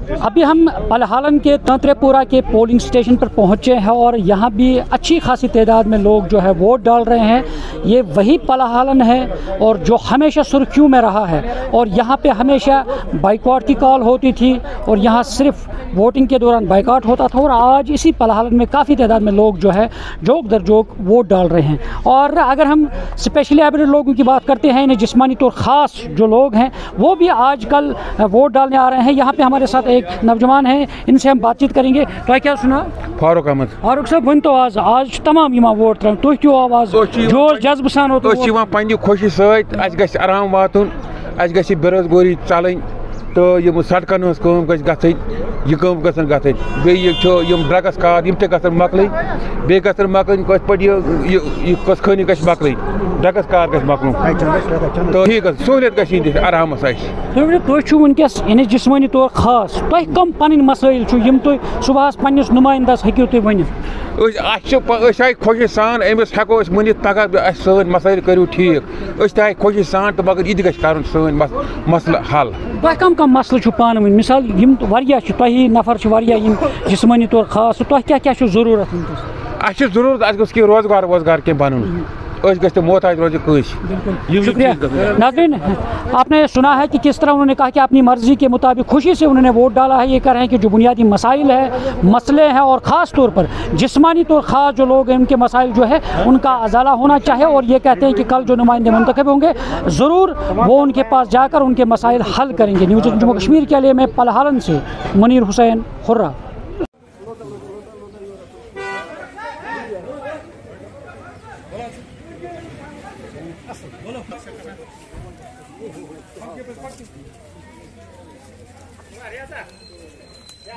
अभी हम पलहालन के तंत्रेपुरा के पोलिंग स्टेशन पर पहुंचे हैं और यहाँ भी अच्छी खासी तादाद में लोग जो है वोट डाल रहे हैं। ये वही पलहालन है और जो हमेशा सुर्खियों में रहा है और यहाँ पे हमेशा बाइकआउट की कॉल होती थी और यहाँ सिर्फ वोटिंग के दौरान बाइकआउट होता था। और आज इसी पलहालन में काफ़ी तादाद में लोग जो है जोक दर जोक वोट डाल रहे हैं। और अगर हम स्पेशली एबिलिटेड लोगों की बात करते हैं, इन्हें जिस्मानी तौर ख़ास जो लोग हैं वो भी आजकल वोट डालने आ रहे हैं। यहाँ पे हमारे साथ एक नौजवान है, इनसे हम बातचीत करेंगे। तो क्या सुना? फारूक अहमद। फारूक साहब वन तो आज तमाम यह वोट त्रा तुह क्यों आवाज जोश जज्ब सान हो पन्ने खुशी सत आराम वातुन बेरोजगारी चलन तो यम सड़कन यह गम ड्रग्स कार यम मकल बे मकल कस खानी मकल ड्रग्स कार गकल तो ठीक सहूलियत आराम वनकस यानी जिस्मानी तौर खास तुम कम पन मसाइल यम तुम सुबह पन्नस नुमाइंदस हेको तुम वन खुशी सान अमिस हेको वन पगह सन मसाइल करू ठीक आए खुशी सान तो मगर यह कर सन मसल हल तुम कम कम मसल पान वन मिसाल तुम नफर जिस्मानी तौर खास तुम क्या जरूरत वनकस जरूरत कि रोजगार वोजगार कह बन मोहताज रोज शुक्रिया। नाज़रीन, आपने सुना है कि किस तरह उन्होंने कहा कि अपनी मर्जी के मुताबिक खुशी से उन्होंने वोट डाला है। ये कह रहे हैं कि जो बुनियादी मसाइल है मसले हैं और ख़ास तौर पर जिस्मानी तौर ख़ास जो लोग हैं उनके मसाइल जो है उनका अजाला होना चाहिए। और ये कहते हैं कि कल जो नुमाइंदे मुंतखब होंगे ज़रूर वो उनके पास जाकर उनके मसाइल हल करेंगे। न्यूज़ जम्मू कश्मीर के लिए मैं पलहालन से मुनीर हुसैन हुर्रा। Ya,